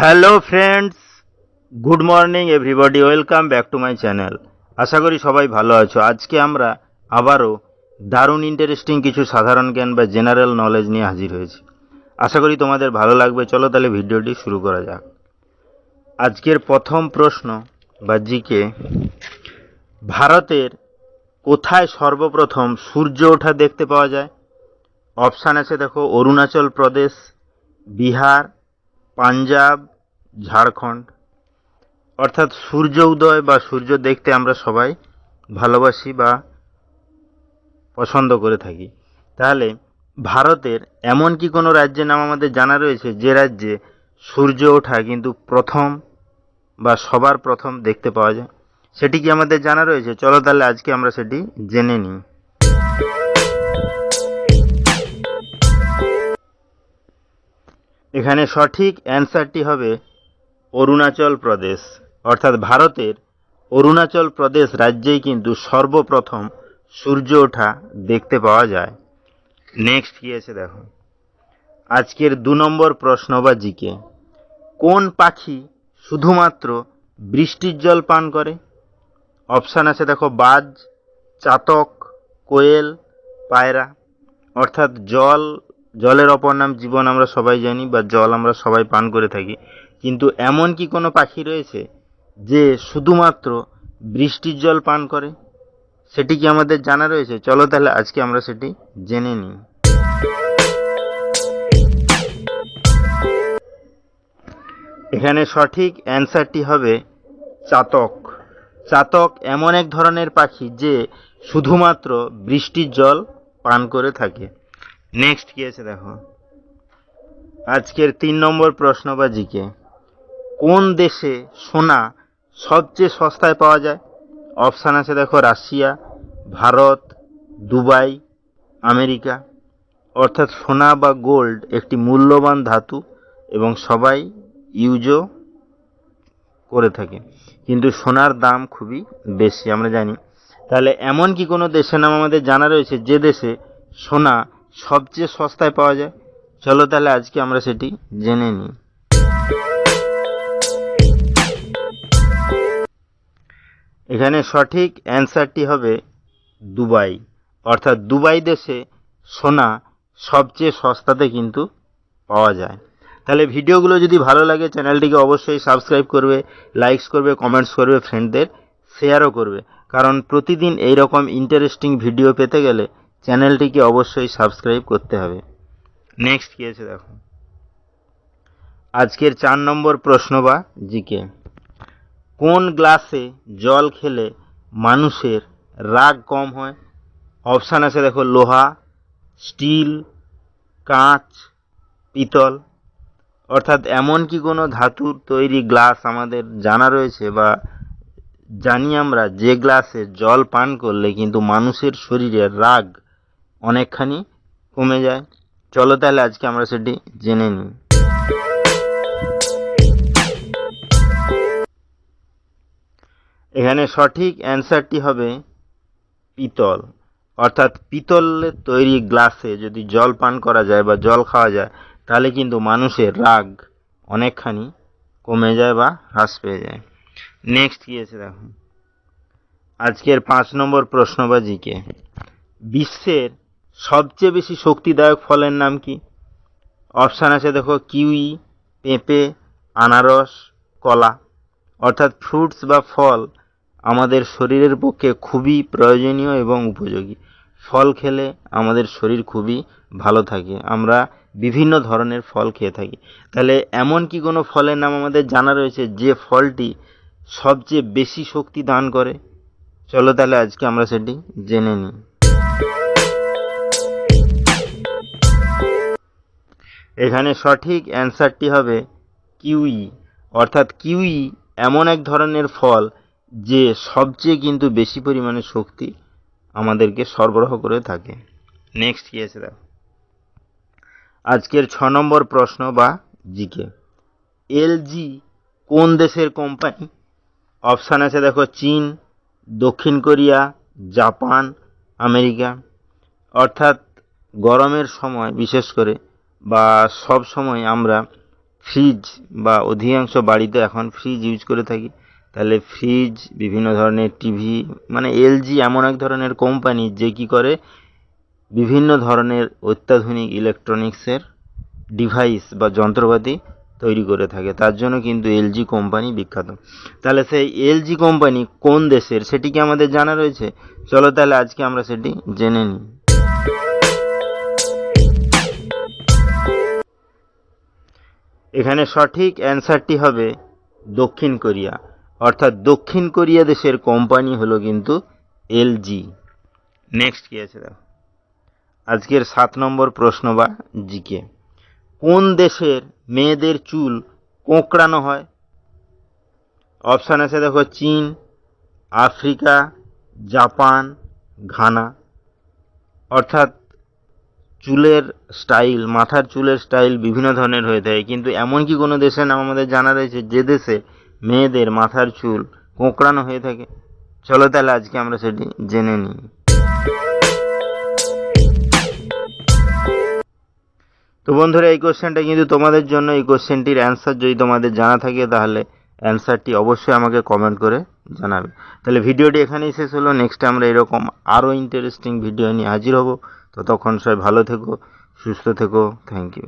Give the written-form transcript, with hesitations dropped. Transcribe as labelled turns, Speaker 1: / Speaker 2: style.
Speaker 1: Hello friends, good morning everybody, welcome back to my channel. আশা করি সবাই ভালো আছো। আজকে আমরা আবারও দারুণ ইন্টারেস্টিং কিছু সাধারণ জ্ঞান বা জেনারেল নলেজ নিয়ে হাজির হয়েছি। আশা করি তোমাদের ভালো লাগবে। চলো তাহলে ভিডিওটি শুরু করা যাক। আজকের প্রথম প্রশ্ন বা জিকে, ভারতের কোথায় সর্বপ্রথম সূর্য ওঠা দেখতে পাওয়া যায়? অপশান আছে দেখো, অরুণাচল প্রদেশ, বিহার, পাঞ্জাব, ঝাড়খণ্ড। অর্থাৎ সূর্য উদয় বা সূর্য দেখতে আমরা সবাই ভালোবাসি বা পছন্দ করে থাকি। তাহলে ভারতের এমন কি কোনো রাজ্যের নাম আমাদের জানা রয়েছে যে রাজ্যে সূর্য ওঠা কিন্তু প্রথম বা সবার প্রথম দেখতে পাওয়া যায়? সেটি কি আমাদের জানা রয়েছে? চলো তাহলে আজকে আমরা সেটি জেনে নিই। এখানে সঠিক অ্যান্সারটি হবে অরুণাচল প্রদেশ। অর্থাৎ ভারতের অরুণাচল প্রদেশ রাজ্যেই কিন্তু সর্বপ্রথম সূর্য ওঠা দেখতে পাওয়া যায়। নেক্সট কি আছে দেখো, আজকের 2 নম্বর প্রশ্ন বা জিকে, কোন পাখি শুধুমাত্র বৃষ্টির জল পান করে? অপশান আছে দেখো, বাজ, চাতক, কোয়েল, পায়রা। অর্থাৎ জলের অপর নাম জীবন আমরা সবাই জানি, বা জল আমরা সবাই পান করে থাকি, কিন্তু এমন কি কোনো পাখি রয়েছে যে শুধুমাত্র বৃষ্টির জল পান করে? সেটি কি আমাদের জানা রয়েছে? চলো তাহলে আজকে আমরা সেটি জেনে নিই। এখানে সঠিক অ্যান্সারটি হবে চাতক। চাতক এমন এক ধরনের পাখি যে শুধুমাত্র বৃষ্টির জল পান করে থাকে। নেক্সট কি আছে দেখো, আজকের 3 নম্বর প্রশ্ন বা জিকে, কোন দেশে সোনা সবচেয়ে সস্তায় পাওয়া যায়? অপশান আছে দেখো, রাশিয়া, ভারত, দুবাই, আমেরিকা। অর্থাৎ সোনা বা গোল্ড একটি মূল্যবান ধাতু এবং সবাই ইউজও করে থাকে, কিন্তু সোনার দাম খুবই বেশি আমরা জানি। তাহলে এমন কি কোনো দেশের নাম আমাদের জানা রয়েছে যে দেশে সোনা সবচেয়ে সস্তায় পাওয়া যায়? চলো তাহলে আজকে আমরা সেটি জেনে নিই। এখানে সঠিক অ্যান্সারটি হবে দুবাই। অর্থাৎ দুবাই দেশে সোনা সবচেয়ে সস্তাতে কিন্তু পাওয়া যায়। তাহলে ভিডিওগুলো যদি ভালো লাগে চ্যানেলটিকে অবশ্যই সাবস্ক্রাইব করবে, লাইকস করবে, কমেন্টস করবে, ফ্রেন্ডদের শেয়ারও করবে। কারণ প্রতিদিন এই রকম ইন্টারেস্টিং ভিডিও পেতে গেলে চ্যানেলটিকে অবশ্যই সাবস্ক্রাইব করতে হবে। নেক্সট কি আছে দেখো, আজকের 4 নম্বর প্রশ্ন বা জিকে, কোন গ্লাসে জল খেলে মানুষের রাগ কম হয়? অপশান আছে দেখো, লোহা, স্টিল, কাঁচ, পিতল। অর্থাৎ এমন কি কোনো ধাতুর তৈরি গ্লাস আমাদের জানা রয়েছে বা জানি আমরা যে গ্লাসে জল পান করলে কিন্তু মানুষের শরীরের রাগ অনেকখানি কমে যায়? চলো তাহলে আজকে আমরা সেটি জেনে নিই। এখানে সঠিক অ্যান্সারটি হবে পিতল। অর্থাৎ পিতলের তৈরি গ্লাসে যদি জল পান করা যায় বা জল খাওয়া যায় তাহলে কিন্তু মানুষের রাগ অনেকখানি কমে যায় বা হ্রাস পেয়ে যায়। নেক্সট কি আছে দেখো, আজকের 5 নম্বর প্রশ্ন বা জিকে, বিশ্বের সবচেয়ে বেশি শক্তিদায়ক ফলের নাম কি? অপশান আছে দেখো, কিউই, পেঁপে, আনারস, কলা। অর্থাৎ ফ্রুটস বা ফল আমাদের শরীরের পক্ষে খুবই প্রয়োজনীয় এবং উপযোগী। ফল খেলে আমাদের শরীর খুবই ভালো থাকে, আমরা বিভিন্ন ধরনের ফল খেয়ে থাকি। তাহলে এমন কি কোনো ফলের নাম আমাদের জানা রয়েছে যে ফলটি সবচেয়ে বেশি শক্তি দান করে? চলো তাহলে আজকে আমরা সেটি জেনে নিই। এখানে সঠিক অ্যান্সারটি হবে কিউই। অর্থাৎ কিউই এমন এক ধরনের ফল যে সবচেয়ে কিন্তু বেশি পরিমাণে শক্তি আমাদেরকে সরবরাহ করে থাকে। নেক্সট কি আছে দেখো, আজকের 6 নম্বর প্রশ্ন বা জিকে, এলজি কোন দেশের কোম্পানি? অপশান আছে দেখো, চীন, দক্ষিণ কোরিয়া, জাপান, আমেরিকা। অর্থাৎ গরমের সময় বিশেষ করে বা সব সময় আমরা ফ্রিজ বা অধিকাংশ বাড়িতে এখন ফ্রিজ ইউজ করে থাকি, তাহলে ফ্রিজ, বিভিন্ন ধরনের টিভি, মানে এলজি এমন এক ধরনের কোম্পানি যে কি করে বিভিন্ন ধরনের অত্যাধুনিক ইলেকট্রনিক্সের ডিভাইস বা যন্ত্রপাতি তৈরি করে থাকে। তার জন্য কিন্তু এলজি কোম্পানি বিখ্যাত। তাহলে সেই এলজি কোম্পানি কোন দেশের সেটি কি আমাদের জানা রয়েছে? চলো তাহলে আজকে আমরা সেটি জেনে নিই। এখানে সঠিক অ্যান্সারটি হবে দক্ষিণ কোরিয়া, অর্থাৎ দক্ষিণ কোরিয়া দেশের কোম্পানি হলো কিন্তু এলজি। নেক্সট কি আছে দেখো, আজকের 7 নম্বর প্রশ্ন বা জিকে, কোন দেশের মেয়েদের চুল কোঁকড়ানো হয়? অপশান আছে দেখো, চীন, আফ্রিকা, জাপান, ঘানা। অর্থাৎ চুলের স্টাইল, মাথার চুলের স্টাইল বিভিন্ন ধরনের হয়ে থাকে, কিন্তু এমন কি কোনো দেশের নাম আমাদের জানা রয়েছে যে দেশে মেয়েদের মাথার চুল কোঁকড়ানো হয়ে থাকে? চলো তাহলে আজকে আমরা সেটি জেনে নিই। তো বন্ধুরা, এই কোশ্চেনটা কিন্তু তোমাদের জন্য। এই কোশ্চেনটির অ্যান্সার যদি তোমাদের জানা থাকে তাহলে অ্যান্সারটি অবশ্যই আমাকে কমেন্ট করে জানাবে। তাহলে ভিডিওটি এখানেই শেষ হলো। নেক্সট আমরা এরকম আরও ইন্টারেস্টিং ভিডিও নিয়ে হাজির হব। ততক্ষণ সবাই ভালো থেকো, সুস্থ থেকো। Thank you.